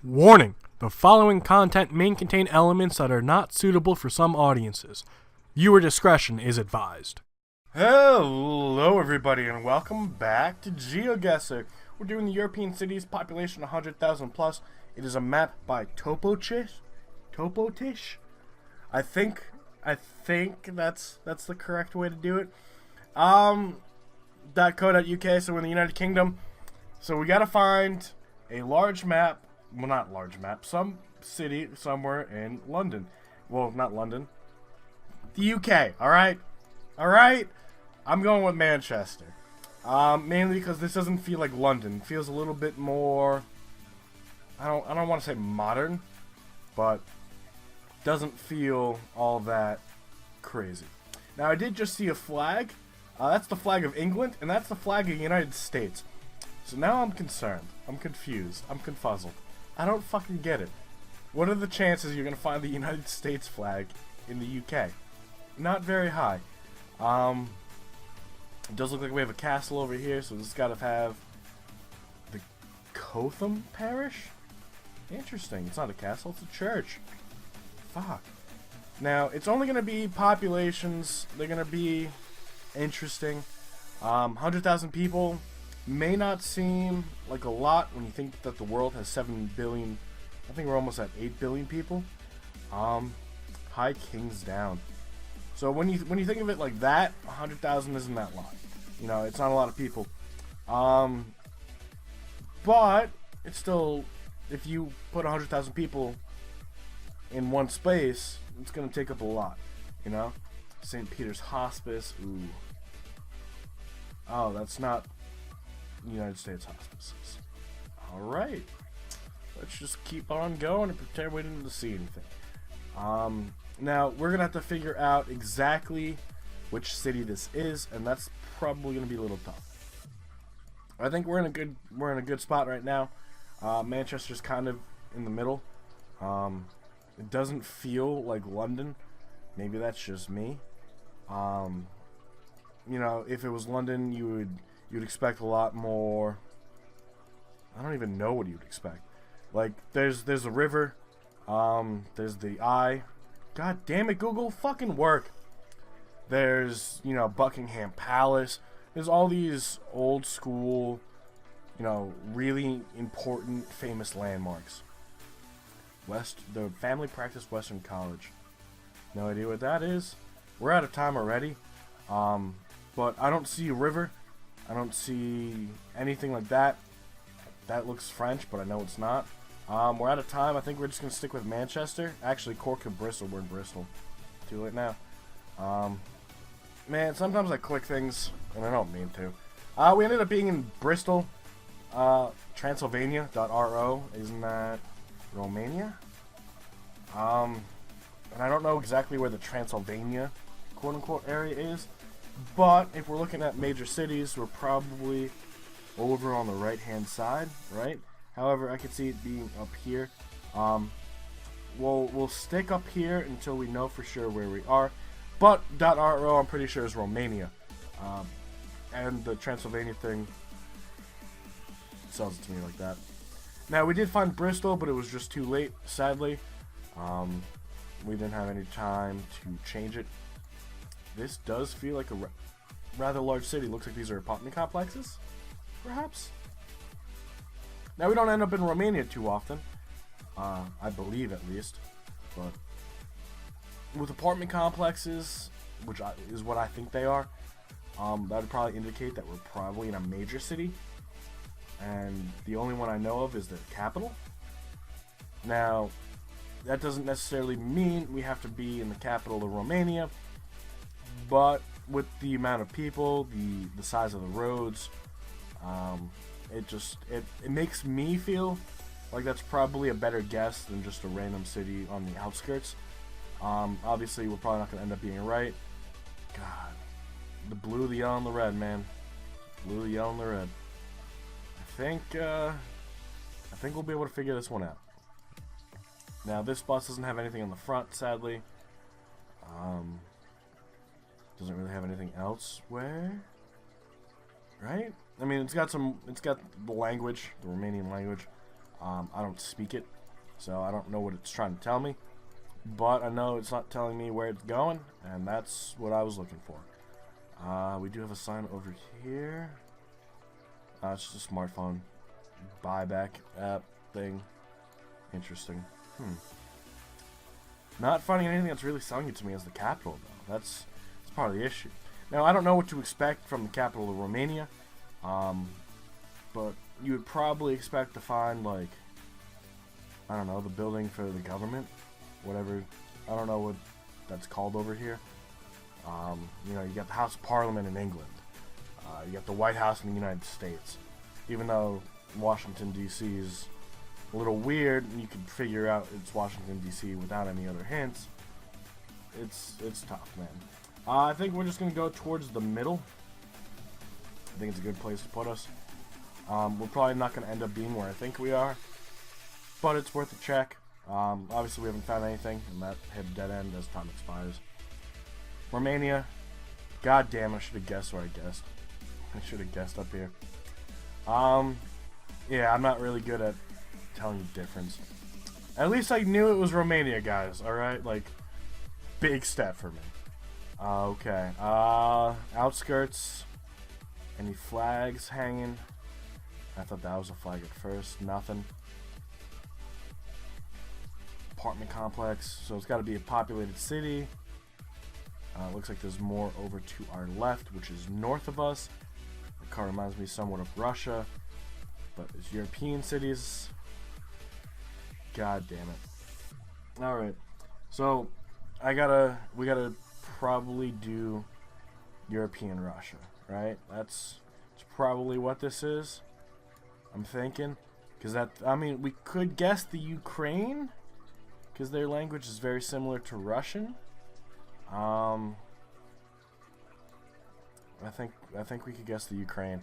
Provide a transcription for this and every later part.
Warning: the following content may contain elements that are not suitable for some audiences. Viewer discretion is advised. Hello everybody and welcome back to Geoguessr. We're doing the European cities, population 100,000 plus. It is a map by Topotish? I think that's the correct way to do it. .co.uk, so we're in the United Kingdom. So we gotta find a large map. Well, not large map. Some city somewhere in London. Well, not London. The UK. All right. I'm going with Manchester. Mainly because this doesn't feel like London. It feels a little bit more. I don't want to say modern, but doesn't feel all that crazy. Now I did just see a flag. That's the flag of England, and that's the flag of the United States. So now I'm concerned. I'm confused. I'm confuzzled. I don't fucking get it. What are the chances you're gonna find the United States flag in the UK? Not very high. It does look like we have a castle over here, so this has gotta have the Cotham Parish? Interesting. It's not a castle, it's a church. Fuck. Now, it's only gonna be populations. They're gonna be interesting. 100,000 people. May not seem like a lot when you think that the world has 7 billion. I think we're almost at 8 billion people. High Kings down. So when you think of it like that, 100,000 isn't that lot. You know, it's not a lot of people. But it's still, if you put 100,000 people in one space, it's gonna take up a lot. You know, St. Peter's Hospice. Ooh. Oh, that's not United States hospices. Alright. Let's just keep on going and pretend we didn't see anything. Now, we're going to have to figure out exactly which city this is, and that's probably going to be a little tough. I think we're in a good spot right now. Manchester's kind of in the middle. It doesn't feel like London. Maybe that's just me. You know, if it was London, you'd expect a lot more. I don't even know what you'd expect. Like, there's a river. There's the eye. God damn it, Google, fucking work. There's, you know, Buckingham Palace. There's all these old school, you know, really important, famous landmarks. The Family Practice Western College. No idea what that is. We're out of time already. But I don't see a river. I don't see anything like that. That looks French, but I know it's not. We're out of time. I think we're just going to stick with Manchester. Actually, Cork and Bristol. We're in Bristol. Too late now. Man, sometimes I click things, and I don't mean to. We ended up being in Bristol. Transylvania.ro. Isn't that Romania? And I don't know exactly where the Transylvania, quote-unquote, area is. But if we're looking at major cities, we're probably over on the right-hand side, right? However, I could see it being up here. We'll stick up here until we know for sure where we are. But .ro, I'm pretty sure, is Romania. And the Transylvania thing sells it to me like that. Now, we did find Bristol, but it was just too late, sadly. We didn't have any time to change it. This does feel like a rather large city. Looks like these are apartment complexes, perhaps. Now, we don't end up in Romania too often, I believe at least. But with apartment complexes, which is what I think they are, that would probably indicate that we're probably in a major city. And the only one I know of is the capital. Now, that doesn't necessarily mean we have to be in the capital of Romania. But with the amount of people, the size of the roads, it makes me feel like that's probably a better guess than just a random city on the outskirts. Obviously, we're probably not going to end up being right. God, the blue, the yellow, and the red, man. Blue, the yellow, and the red. I think we'll be able to figure this one out. Now, this bus doesn't have anything on the front, sadly. Doesn't really have anything elsewhere, right? I mean, it's got the language, the Romanian language. I don't speak it, so I don't know what it's trying to tell me. But I know it's not telling me where it's going, and that's what I was looking for. We do have a sign over here. It's just a smartphone buyback app thing. Interesting. Not finding anything that's really selling it to me as the capital, though. That's part of the issue. Now, I don't know what to expect from the capital of Romania, but you would probably expect to find, like, I don't know, the building for the government, whatever. I don't know what that's called over here. You know, you got the House of Parliament in England. You got the White House in the United States. Even though Washington, D.C. is a little weird, and you can figure out it's Washington, D.C. without any other hints, it's tough, man. I think we're just going to go towards the middle. I think it's a good place to put us. We're probably not going to end up being where I think we are, but it's worth a check. Obviously, we haven't found anything, and that hit a dead end as time expires. Romania. God damn, I should have guessed where I guessed. I should have guessed up here. Yeah, I'm not really good at telling the difference. At least I knew it was Romania, guys. Alright, like, big step for me. Okay, outskirts. Any flags hanging? I thought that was a flag at first. Nothing. Apartment complex. So it's got to be a populated city. Looks like there's more over to our left, which is north of us. The car reminds me somewhat of Russia, but it's European cities. God damn it. Alright, so we gotta probably do European Russia, right? That's probably what this is, I'm thinking. Because I mean, we could guess the Ukraine, because their language is very similar to Russian. I think we could guess the Ukraine.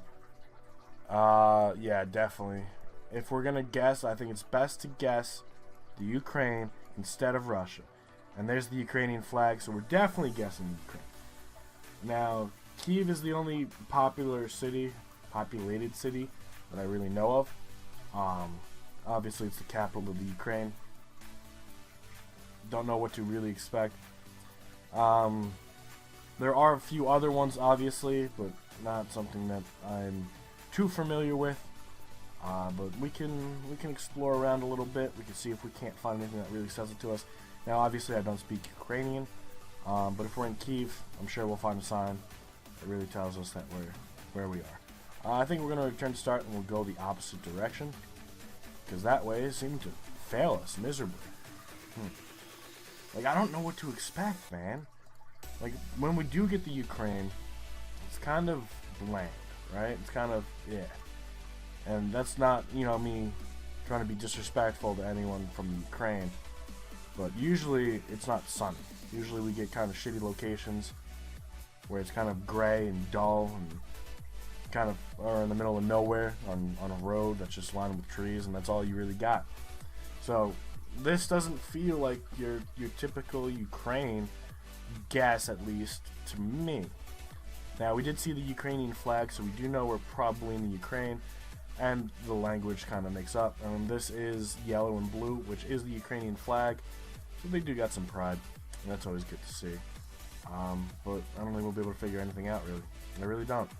Yeah, definitely. If we're gonna guess, I think it's best to guess the Ukraine instead of Russia. And there's the Ukrainian flag, so we're definitely guessing Ukraine. Now, Kyiv is the only populated city that I really know of. Obviously, it's the capital of the Ukraine. Don't know what to really expect. There are a few other ones, obviously, but not something that I'm too familiar with. But we can explore around a little bit. We can see if we can't find anything that really says it to us. Now, obviously, I don't speak Ukrainian, but if we're in Kyiv, I'm sure we'll find a sign that really tells us that we're where we are. I think we're going to return to start, and we'll go the opposite direction, because that way it seemed to fail us miserably. Like, I don't know what to expect, man. Like, when we do get the Ukraine, it's kind of bland, right? It's kind of, yeah. And that's not, you know, me trying to be disrespectful to anyone from the Ukraine. But usually, it's not sunny. Usually we get kind of shitty locations where it's kind of gray and dull and kind of are in the middle of nowhere on a road that's just lined with trees, and that's all you really got. So this doesn't feel like your typical Ukraine guess, at least to me. Now, we did see the Ukrainian flag, so we do know we're probably in the Ukraine, and the language kind of makes up. This is yellow and blue, which is the Ukrainian flag, so they do got some pride, and that's always good to see. But I don't think we'll be able to figure anything out, really. I really don't.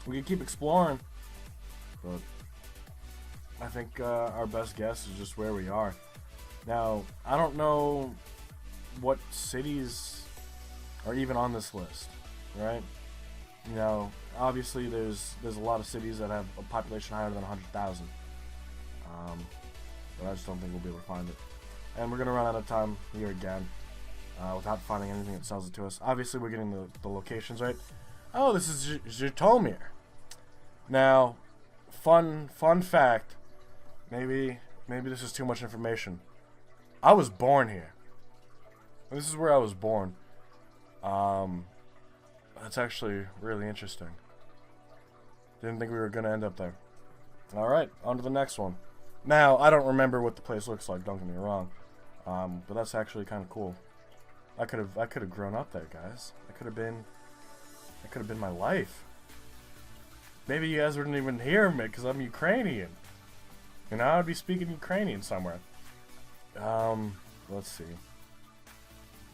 We can keep exploring, but I think our best guess is just where we are. Now, I don't know what cities are even on this list, right? You know, obviously there's a lot of cities that have a population higher than 100,000, but I just don't think we'll be able to find it. And we're gonna run out of time here again without finding anything that sells it to us. Obviously, we're getting the locations right. Oh, this is Zhytomyr. Now, fun fact. Maybe this is too much information. I was born here. This is where I was born. That's actually really interesting. Didn't think we were gonna end up there. Alright, on to the next one. Now, I don't remember what the place looks like, don't get me wrong. But that's actually kind of cool. I could have grown up there, guys. That could have been my life. Maybe you guys wouldn't even hear me because I'm Ukrainian. And now I'd be speaking Ukrainian somewhere. Let's see.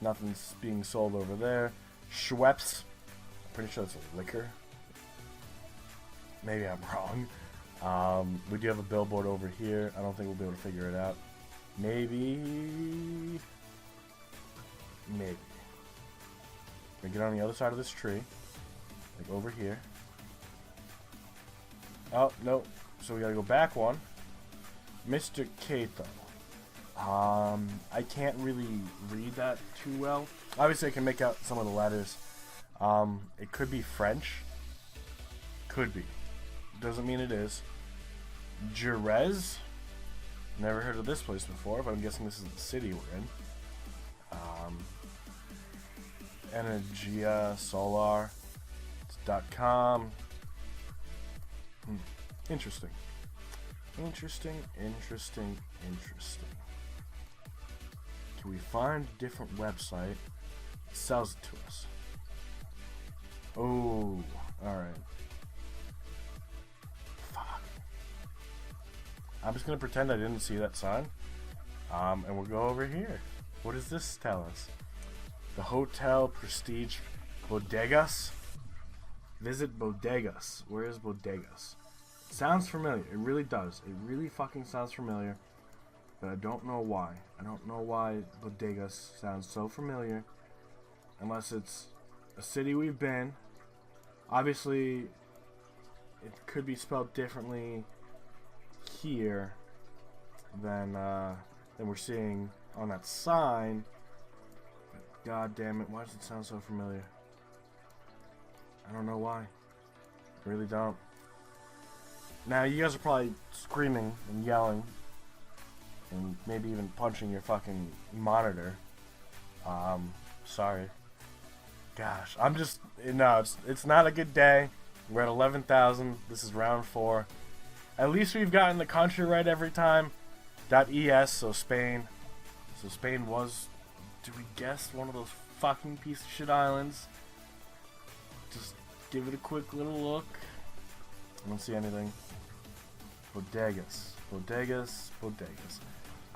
Nothing's being sold over there. Schweppes. I'm pretty sure that's a liquor. Maybe I'm wrong. We do have a billboard over here. I don't think we'll be able to figure it out. Maybe. We get on the other side of this tree. Like over here. Oh, no. So we gotta go back one. Mr. Kato. I can't really read that too well. Obviously I can make out some of the letters. It could be French. Could be. Doesn't mean it is. Jerez. Never heard of this place before, but I'm guessing this is the city we're in. Energia Solar. .com. Interesting. Interesting. Can we find a different website that sells it to us? Oh, alright. Fuck. I'm just gonna pretend I didn't see that sign. And we'll go over here. What does this tell us? The Hotel Prestige Bodegas. Visit Bodegas. Where is Bodegas? Sounds familiar. It really does. It really fucking sounds familiar. But I don't know why. I don't know why Bodegas sounds so familiar. Unless it's a city we've been. Obviously, it could be spelled differently here than we're seeing on that sign. But God damn it, why does it sound so familiar? I don't know why. I really don't. Now, you guys are probably screaming and yelling and maybe even punching your fucking monitor. Sorry. Gosh, I'm just... No, it's not a good day. We're at 11,000. This is round 4. At least we've gotten the country right every time. .es, so Spain. So Spain was... Did we guess one of those fucking piece of shit islands? Just give it a quick little look. I don't see anything. Bodegas.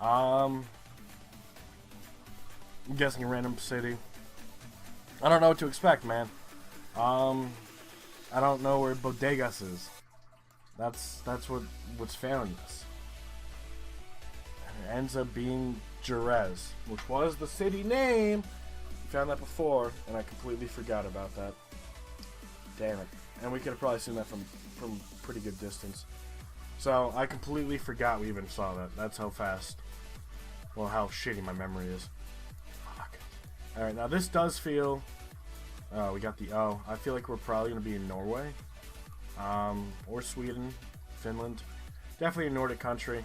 I'm guessing a random city. I don't know what to expect, man. I don't know where Bodegas is. That's what's failing us. And it ends up being Jerez, which was the city name. We found that before, and I completely forgot about that. Damn it. And we could have probably seen that from pretty good distance. So, I completely forgot we even saw that. That's how fast, well, how shitty my memory is. Fuck. Alright, now this does feel, we got the O. I feel like we're probably going to be in Norway. Or Sweden, Finland. Definitely a Nordic country.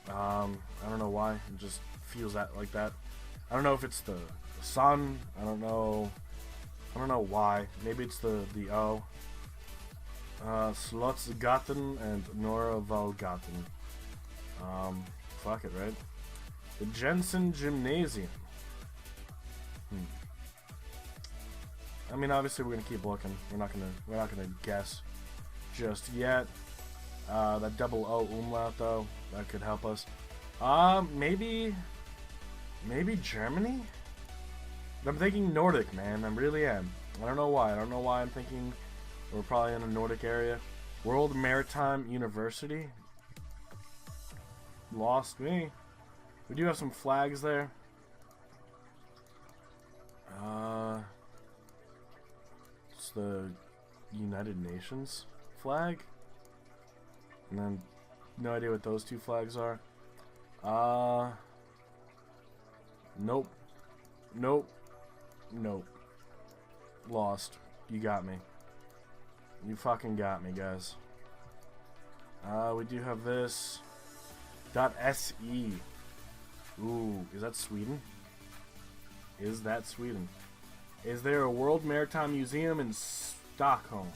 I don't know why. It just feels like that. I don't know if it's the sun. I don't know why. Maybe it's the O. Slottsgaten and Norvalgaten. Fuck it, right? The Jensen Gymnasium. I mean, obviously we're gonna keep looking. We're not gonna guess just yet. That double O umlaut though, that could help us. Maybe Germany? I'm thinking Nordic, man. I really am. I don't know why. I'm thinking we're probably in a Nordic area. World Maritime University. Lost me. We do have some flags there. It's the United Nations flag. And then, no idea what those two flags are. Nope. Lost. You got me. You fucking got me, guys. We do have this. .se. Ooh, is that Sweden? Is there a World Maritime Museum in Stockholm?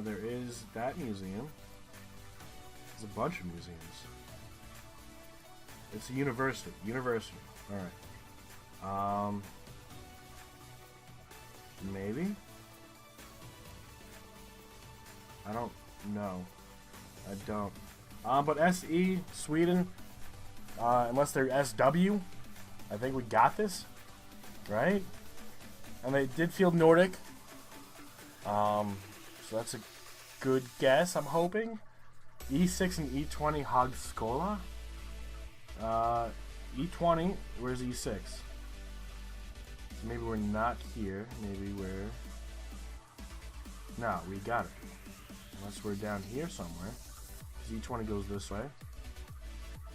There is that museum. There's a bunch of museums. It's a university. Alright. Maybe? I don't know. I don't. But SE, Sweden, unless they're SW, I think we got this, right? And they did field Nordic. So that's a good guess, I'm hoping. E6 and E20 Hogskola. E20, where's E6? So maybe we're not here. Maybe we're... No, we got it. Unless we're down here somewhere. E20 goes this way.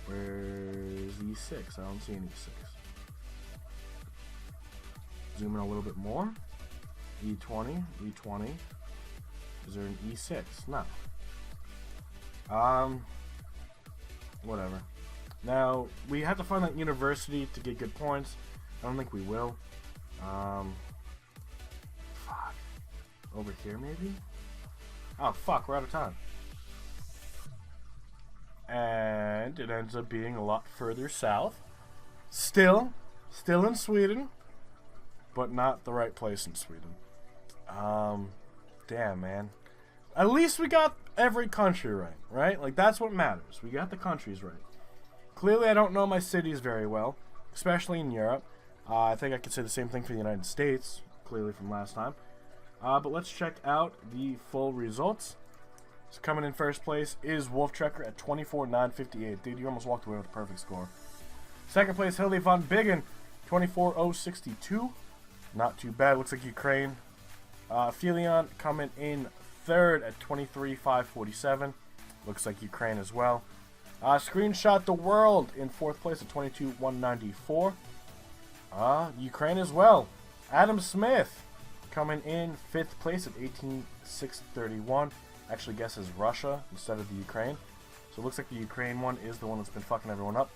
Where's E6? I don't see any E6. Zoom in a little bit more. E20, E20. Is there an E6? No. Whatever. Now, we have to find that university to get good points. I don't think we will. Fuck. Over here, maybe? Oh, fuck, we're out of time. And it ends up being a lot further south. Still in Sweden, but not the right place in Sweden. Damn, man. At least we got every country right? Like, that's what matters. We got the countries right. Clearly, I don't know my cities very well, especially in Europe. I think I could say the same thing for the United States, clearly from last time. But let's check out the full results. So coming in first place is Wolftrekker at 24,958. Dude, you almost walked away with a perfect score. Second place, Hilde von Biggen, 24,062. Not too bad. Looks like Ukraine. Felion coming in third at 23,547. Looks like Ukraine as well. Screenshot the World in fourth place at 22,194. Ukraine as well. Adam Smith coming in fifth place at 18,631. Actually guesses Russia instead of the Ukraine. So it looks like the Ukraine one is the one that's been fucking everyone up.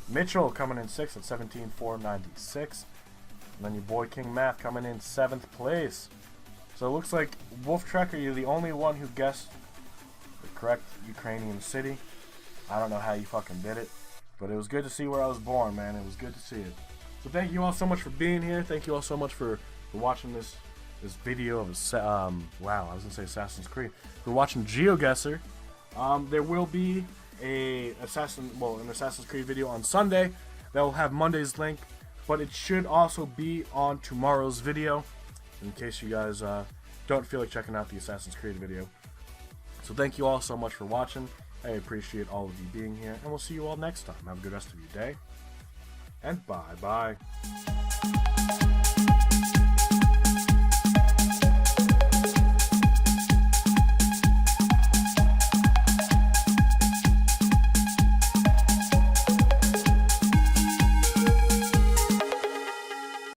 Mitchell coming in sixth at 17,496. And then your boy King Maff coming in seventh place. So it looks like Wolftrekker, you're the only one who guessed the correct Ukrainian city. I don't know how you fucking did it, but it was good to see where I was born, man. It was good to see it. So thank you all so much for being here. Thank you all so much for watching this video of wow, I was gonna say Assassin's Creed. For watching Geoguessr. There will be an Assassin's Creed video on Sunday that will have Monday's link, but it should also be on tomorrow's video in case you guys don't feel like checking out the Assassin's Creed video. So thank you all so much for watching. I appreciate all of you being here, and we'll see you all next time. Have a good rest of your day, and bye-bye.